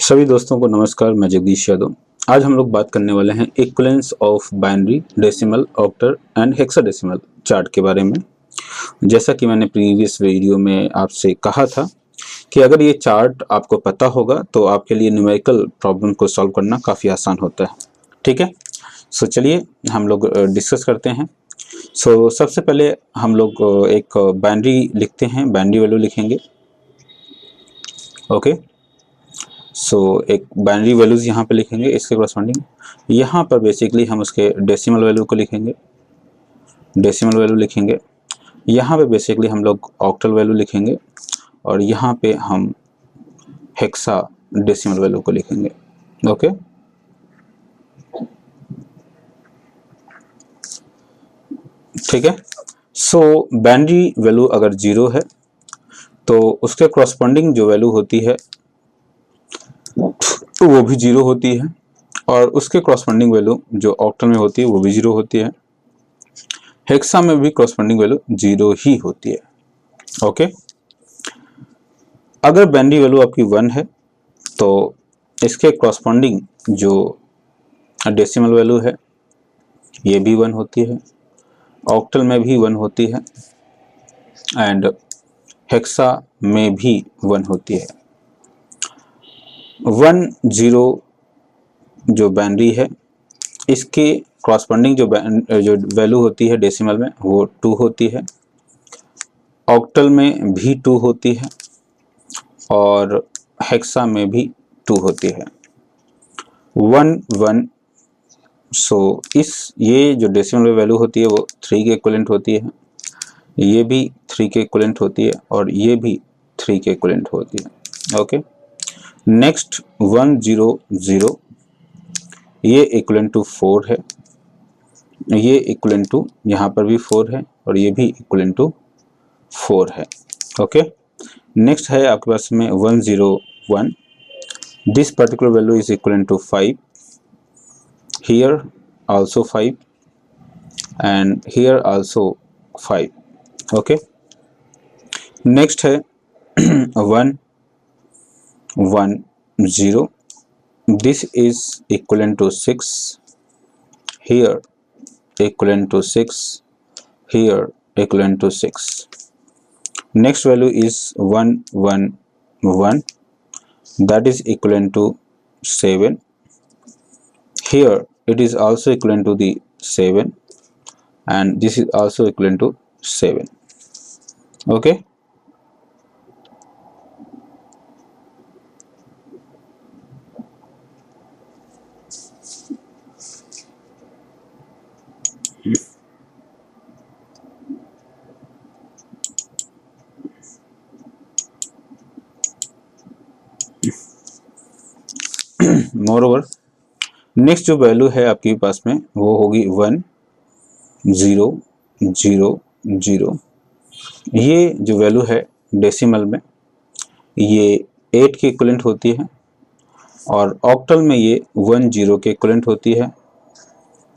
सभी दोस्तों को नमस्कार। मैं जगदीश यादव। आज हम लोग बात करने वाले हैं equivalence of binary, decimal, octal and hexadecimal chart के बारे में। जैसा कि मैंने प्रीवियस वीडियो में आपसे कहा था कि अगर ये चार्ट आपको पता होगा तो आपके लिए न्यूमेरिकल प्रॉब्लम को सॉल्व करना काफ़ी आसान होता है। ठीक है, सो चलिए हम लोग डिस्कस करते हैं। सबसे पहले हम लोग एक बाइनरी लिखते हैं, बाइनरी वैल्यू लिखेंगे। ओके, एक बाइनरी वैल्यूज़ यहाँ पे लिखेंगे, इसके करस्पॉन्डिंग यहाँ पर बेसिकली हम उसके डेसिमल वैल्यू को लिखेंगे, डेसिमल वैल्यू लिखेंगे। यहाँ पे बेसिकली हम लोग ऑक्टल वैल्यू लिखेंगे और यहाँ पे हम हेक्सा डेसिमल वैल्यू को लिखेंगे। ओके, ठीक है। बाइनरी वैल्यू अगर 0 है तो उसके करस्पॉन्डिंग जो वैल्यू होती है तो वो भी 0 होती है, और उसके करस्पॉन्डिंग वैल्यू जो ऑक्टल में होती है वो भी 0 होती है। हेक्सा में भी करस्पॉन्डिंग वैल्यू 0 ही होती है। ओके, अगर बाइनरी वैल्यू आपकी 1 है तो इसके करस्पॉन्डिंग जो डेसिमल वैल्यू है ये भी 1 होती है, ऑक्टल में भी 1 होती है एंड हेक्सा में भी 1 होती है। 1 0 जो बाइनरी है इसके करस्पॉन्डिंग जो वैल्यू होती है डेसिमल में वो 2 होती है, ऑक्टल में भी 2 होती है और हेक्सा में भी 2 होती है। 1 1 ये जो डेसिमल वैल्यू होती है वो 3 के इक्विवेलेंट होती है, ये भी 3 के इक्विवेलेंट होती है और ये भी 3 के इक्विवेलेंट होती है। ओके, नेक्स्ट 1 0 0 ये इक्विवेलेंट टू 4 है, ये इक्विवेलेंट टू यहाँ पर भी 4 है और ये भी इक्विवेलेंट टू 4 है। ओके, नेक्स्ट है आपके पास में 1 0 1, this particular value is equivalent to 5, here also 5 and here also 5. okay, next है 1 1 0, this is equivalent to 6, here equivalent to 6, here equivalent to 6. next value is 1 1 1, that is equivalent to 7, here it is also equivalent to the 7 and this is also equivalent to 7. okay, more over next जो value है आपके पास में वो होगी 1 0 0 0। ये जो value है डेसिमल में ये 8 के इक्विवेलेंट होती है और ऑक्टल में ये 1 0 के इक्विवेलेंट होती है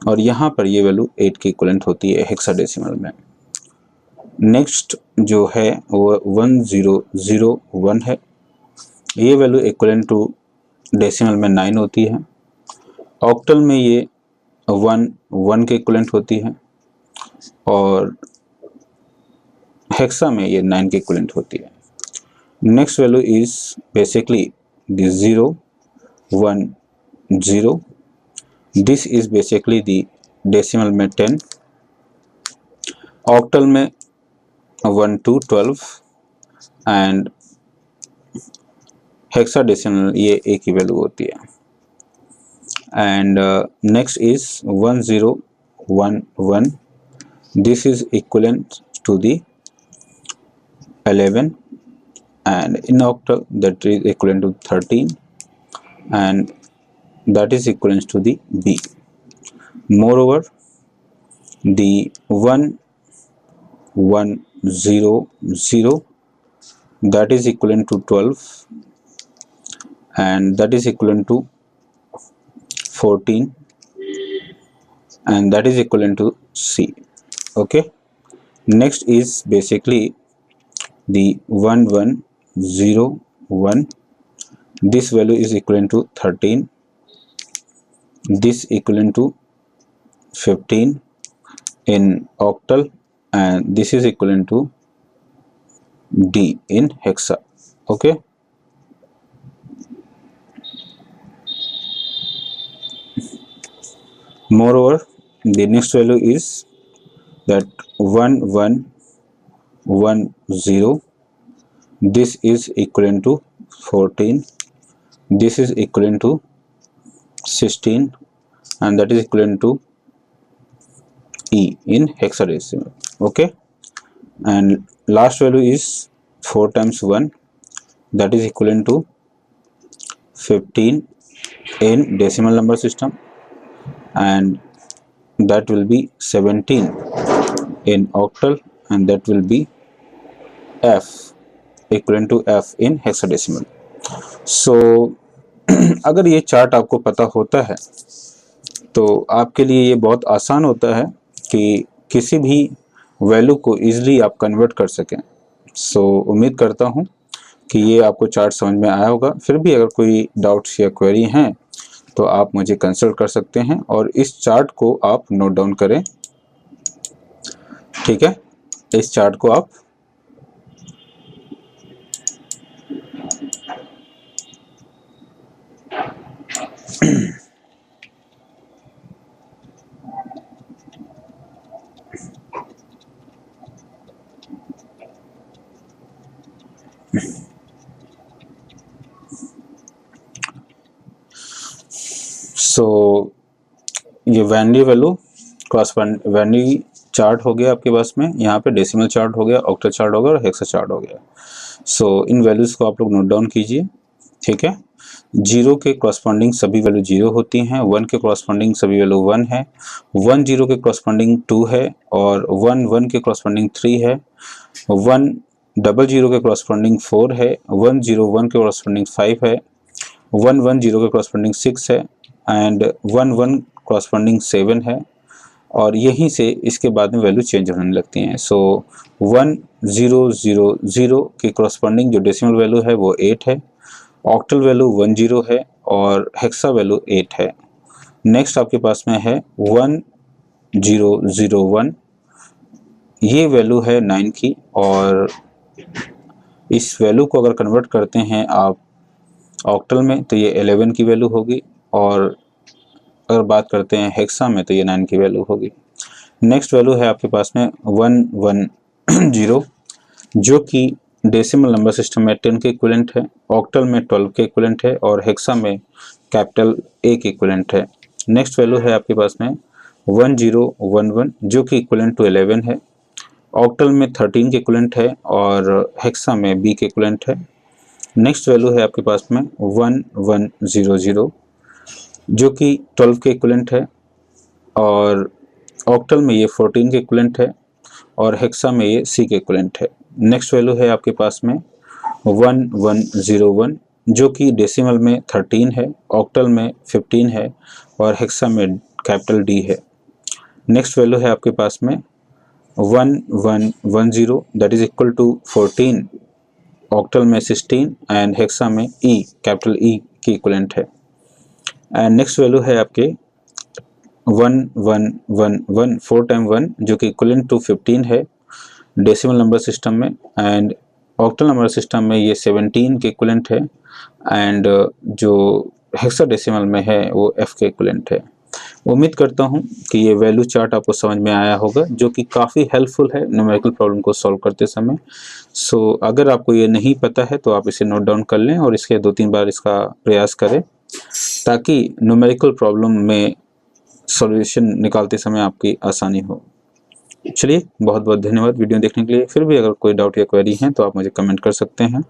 और यहाँ पर ये वैल्यू 8 के इक्विवेलेंट होती है हेक्साडेसिमल में। नेक्स्ट जो है वो 1 0 0 1 है, ये वैल्यू इक्विवेलेंट टू डेसिमल में 9 होती है, ऑक्टल में ये 1 1 के इक्विवेलेंट होती है और हेक्सा में ये 9 के इक्विवेलेंट होती है। Next value is basically the 0 1 0, this is basically the decimal में 10, ऑक्टल में 1 2 12 एंड हेक्साडेसिमल ये एक ही वैल्यू होती है। And next is 1 0 1 1, this is equivalent to the 11 and in octal that is equivalent to 13 and that is equivalent to the B. Moreover, the 1 1 0 0 that is equivalent to 12 and that is equivalent to 14 and that is equivalent to C. okay, next is basically the 1 1 0 1, this value is equivalent to 13, this equivalent to 15 in octal, and this is equivalent to D in hexa. Okay, moreover the next value is that 1110, this is equivalent to 14, this is equivalent to 16, and that is equivalent to E in hexadecimal. Okay, and last value is 4 times 1, that is equivalent to 15 in decimal number system, and that will be 17 in octal, and that will be F, equivalent to F in hexadecimal. So अगर ये chart आपको पता होता है तो आपके लिए ये बहुत आसान होता है कि किसी भी वैल्यू को इजीली आप कन्वर्ट कर सकें। सो उम्मीद करता हूँ कि ये आपको चार्ट समझ में आया होगा। फिर भी अगर कोई डाउट्स या क्वेरी हैं तो आप मुझे कंसल्ट कर सकते हैं और इस चार्ट को आप नोट डाउन करें। ठीक है, इस चार्ट को आप सो ये वैनली वैल्यू वैनली चार्ट हो गया आपके पास में, यहाँ पे डेसिमल चार्ट हो गया, ऑक्टल चार्ट हो गया और हेक्सा चार्ट हो गया। सो इन वैल्यूज को आप लोग नोट डाउन कीजिए। ठीक है, 0 के कॉरस्पॉन्डिंग सभी वैल्यू 0 होती हैं, 1 के कॉरस्पॉन्डिंग सभी वैल्यू 1 है, 1 0 के कॉरस्पॉन्डिंग 2 है, और 1 1 के कॉरस्पॉन्डिंग 3 है, 1 0 0 के कॉरस्पॉन्डिंग 4 है, 1 0 1 के कॉरस्पॉन्डिंग 5 है, 1 1 0 के कॉरस्पॉन्डिंग 6 है, एंड 1 1 कॉरस्पॉन्डिंग 7 है, और यहीं से इसके बाद में वैल्यू चेंज होने लगती हैं। सो 1 0 0 0 के कॉरस्पॉन्डिंग जो डेसिमल वैल्यू है वो 8 है, ऑक्टल वैल्यू 1 0 है, और हेक्सा वैल्यू 8 है। नेक्स्ट आपके पास में है 1 0 0 1, ये वैल्यू है 9 की, और इस वैल्यू को अगर कन्वर्ट करते हैं आप ऑक्टल में तो ये 11 की वैल्यू होगी, और अगर बात करते हैं हेक्सा में तो ये 9 की वैल्यू होगी। नेक्स्ट वैल्यू है आपके पास में 1 1 0, जो कि डेसिमल नंबर सिस्टम में 10 के इक्विवेलेंट है, ऑक्टल में 12 के इक्विवेलेंट है, और हेक्सा में कैपिटल A के इक्विवेलेंट है। नेक्स्ट वैल्यू है आपके पास में 1 0 1 1, जो कि इक्विवेलेंट टू 11 है, ऑक्टल में 13 के इक्विवेलेंट है, और हेक्सा में B के इक्विवेलेंट है। नेक्स्ट वैल्यू है आपके पास में 1 1 0 0, जो कि 12 के इक्विवेलेंट है, और ऑक्टल में ये 14 के इक्विवेलेंट है, और हेक्सा में ये C के इक्विवेलेंट है। नेक्स्ट वैल्यू है आपके पास में 1 1 0 1, जो कि डेसिमल में 13 है, ऑक्टल में 15 है, और हेक्सा में कैपिटल D है। नेक्स्ट वैल्यू है आपके पास में 1 1 1 0, that is equal to 14, octal में 16, एंड हेक्सा में E, कैपिटल E की इक्विवेलेंट है। एंड नेक्स्ट वैल्यू है आपके 1 1 1 1, 4 टाइम 1, जो कि इक्विवेलेंट टू 15 है डेसिमल नंबर सिस्टम में, एंड ऑक्टल नंबर सिस्टम में ये 17 के इक्विवेलेंट है, एंड जो हेक्साडेसिमल में है वो F के इक्विवेलेंट है। उम्मीद करता हूँ कि ये वैल्यू चार्ट आपको समझ में आया होगा, जो कि काफ़ी हेल्पफुल है न्यूमेरिकल प्रॉब्लम को सॉल्व करते समय। सो अगर आपको ये नहीं पता है तो आप इसे नोट डाउन कर लें और इसके 2-3 बार इसका प्रयास करें, ताकि न्यूमेरिकल प्रॉब्लम में सॉल्यूशन निकालते समय आपकी आसानी हो। चलिए, बहुत बहुत धन्यवाद वीडियो देखने के लिए। फिर भी अगर कोई डाउट या क्वेरी है तो आप मुझे कमेंट कर सकते हैं।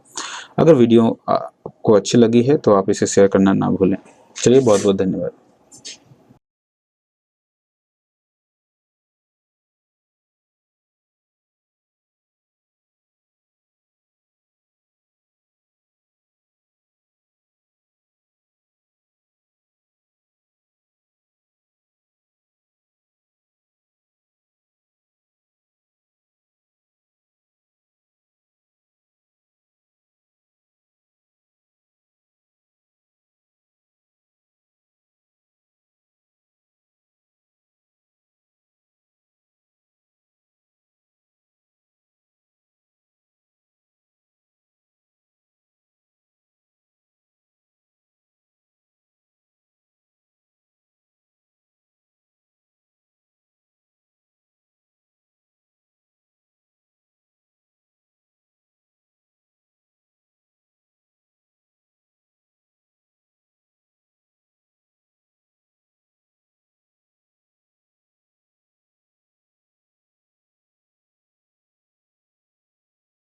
अगर वीडियो आपको अच्छी लगी है तो आप इसे शेयर करना ना भूलें। चलिए, बहुत बहुत धन्यवाद।